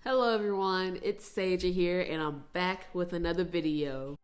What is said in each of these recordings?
Hello everyone, it's Saja here and I'm back with another video.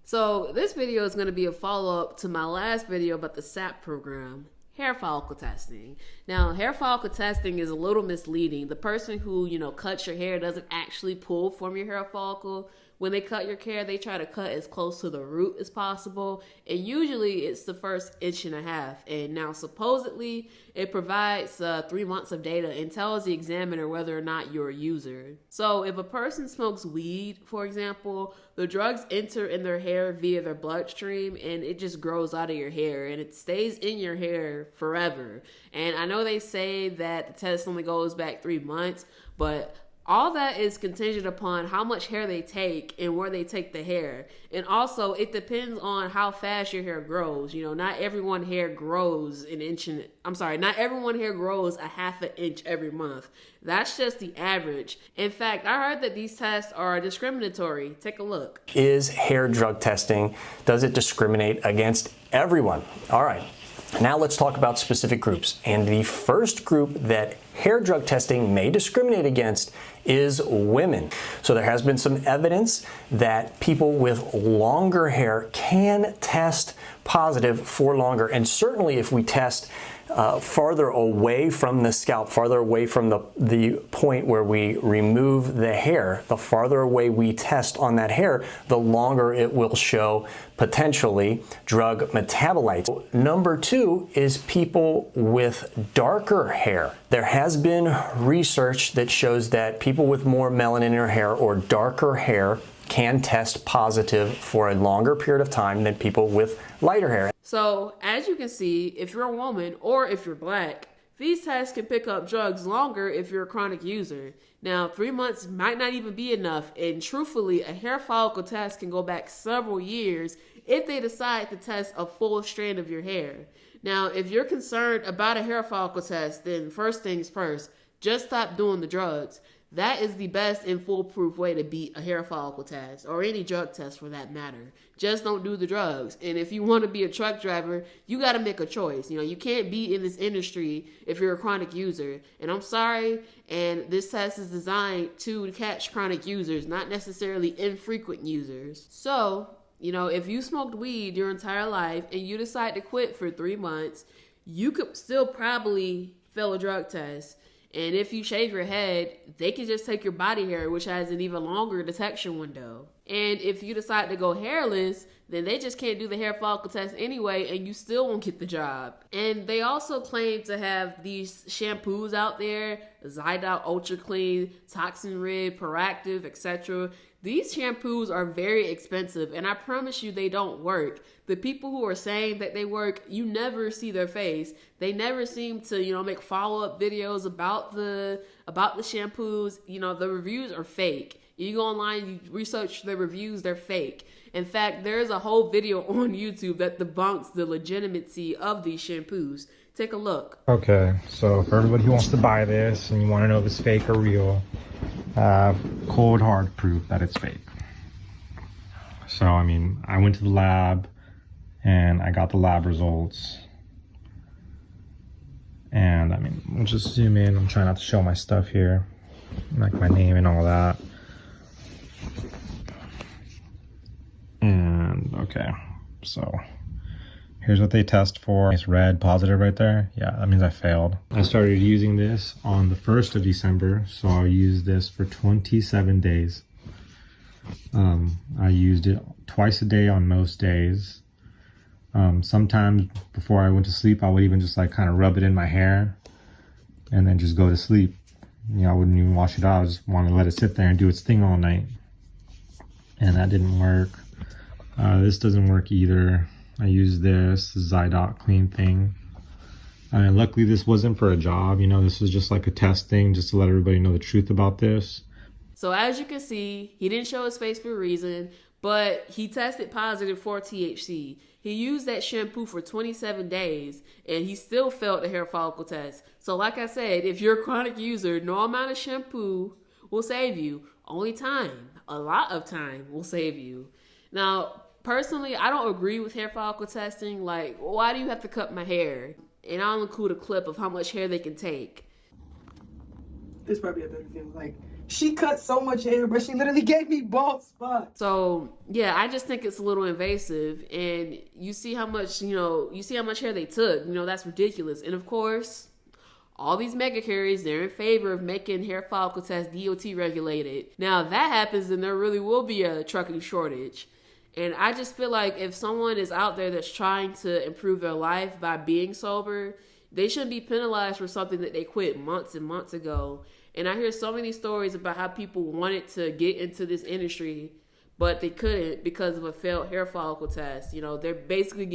So this video is going to be a follow-up to my last video about the SAP program, hair follicle testing. Now, hair follicle testing is a little misleading. The person who, cuts your hair doesn't actually pull from your hair follicle. When they cut your hair, they try to cut as close to the root as possible. And usually it's the first inch and a half. And now supposedly it provides 3 months of data and tells the examiner whether or not you're a user. So if a person smokes weed, for example, the drugs enter in their hair via their bloodstream and it just grows out of your hair and it stays in your hair forever. And I know they say that the test only goes back 3 months, but all that is contingent upon how much hair they take and where they take the hair. And also, it depends on how fast your hair grows. Not everyone hair grows not everyone hair grows a half an inch every month. That's just the average. In fact, I heard that these tests are discriminatory. Take a look. Is hair drug testing, does it discriminate against everyone? All right. Now let's talk about specific groups. And the first group that hair drug testing may discriminate against is women. So there has been some evidence that people with longer hair can test positive for longer. And certainly if we test farther away from the scalp, farther away from the point where we remove the hair, the farther away we test on that hair, the longer it will show potentially drug metabolites. Number two is people with darker hair. There has been research that shows that people with more melanin in their hair or darker hair can test positive for a longer period of time than people with lighter hair. So, as you can see, if you're a woman or if you're black, these tests can pick up drugs longer if you're a chronic user. Now, 3 months might not even be enough, and truthfully, a hair follicle test can go back several years if they decide to test a full strand of your hair. Now, if you're concerned about a hair follicle test, then first things first, just stop doing the drugs. That is the best and foolproof way to beat a hair follicle test, or any drug test for that matter. Just don't do the drugs. And if you want to be a truck driver, you got to make a choice. You can't be in this industry if you're a chronic user. And I'm sorry, and this test is designed to catch chronic users, not necessarily infrequent users. So, if you smoked weed your entire life and you decide to quit for 3 months, you could still probably fail a drug test. And if you shave your head, they can just take your body hair, which has an even longer detection window. And if you decide to go hairless, then they just can't do the hair follicle test anyway, and you still won't get the job. And they also claim to have these shampoos out there, Zydot Ultra Clean, Toxin Rid, Proactive, etc. These shampoos are very expensive, and I promise you they don't work. The people who are saying that they work, you never see their face. They never seem to, make follow-up videos about the shampoos. The reviews are fake. You go online, you research the reviews, they're fake. In fact, there's a whole video on YouTube that debunks the legitimacy of these shampoos. Take a look. Okay, so for everybody who wants to buy this and you want to know if it's fake or real, cold hard proof that it's fake. So, I went to the lab and I got the lab results. And, we'll just zoom in. I'm trying not to show my stuff here, like my name and all that. And, okay, so here's what they test for. It's red, positive right there. Yeah, that means I failed. I started using this on the 1st of December, so I'll use this for 27 days. I used it twice a day on most days. Sometimes before I went to sleep, I would even just kind of rub it in my hair and then just go to sleep. I wouldn't even wash it out. I just wanted to let it sit there and do its thing all night. And that didn't work. This doesn't work either. I use this Zydot Clean thing. Luckily this wasn't for a job. This was just like a test thing, just to let everybody know the truth about this. So as you can see, he didn't show his face for a reason, but he tested positive for THC. He used that shampoo for 27 days and he still failed the hair follicle test. So like I said, if you're a chronic user, no amount of shampoo will save you. Only time, a lot of time will save you. Now, personally, I don't agree with hair follicle testing. Why do you have to cut my hair? And I'll include a clip of how much hair they can take. This probably a better video. Like, she cut so much hair, but she literally gave me bald spots. So yeah, I just think it's a little invasive, and you see how much hair they took. That's ridiculous. And of course, all these mega carriers, they're in favor of making hair follicle tests DOT regulated. Now, if that happens, then there really will be a trucking shortage. And I just feel like if someone is out there that's trying to improve their life by being sober, they shouldn't be penalized for something that they quit months and months ago. And I hear so many stories about how people wanted to get into this industry, but they couldn't because of a failed hair follicle test. They're basically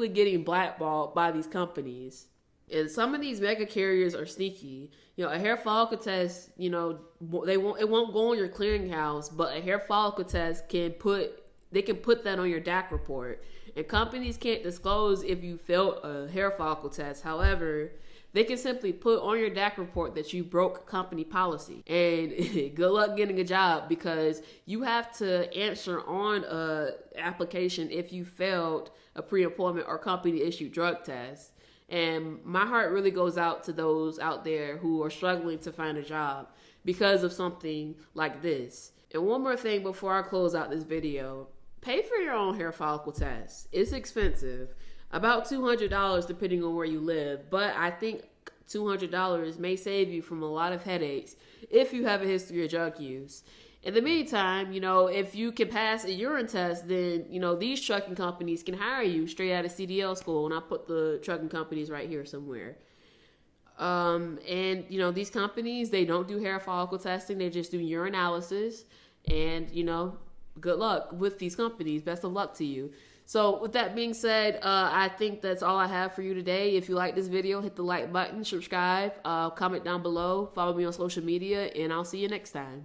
getting blackballed by these companies. And some of these mega carriers are sneaky. A hair follicle test, it won't go on your clearinghouse, but a hair follicle test can put that on your DAC report. And companies can't disclose if you failed a hair follicle test. However, they can simply put on your DAC report that you broke company policy. And good luck getting a job, because you have to answer on a application if you failed a pre-employment or company-issued drug test. And my heart really goes out to those out there who are struggling to find a job because of something like this. And one more thing before I close out this video. Pay for your own hair follicle test. It's expensive. About $200 depending on where you live. But I think $200 may save you from a lot of headaches if you have a history of drug use. In the meantime, if you can pass a urine test, then, these trucking companies can hire you straight out of CDL school. And I'll put the trucking companies right here somewhere. These companies, they don't do hair follicle testing. They just do urinalysis. And, good luck with these companies. Best of luck to you. So with that being said, I think that's all I have for you today. If you like this video, hit the like button, subscribe, comment down below, follow me on social media, and I'll see you next time.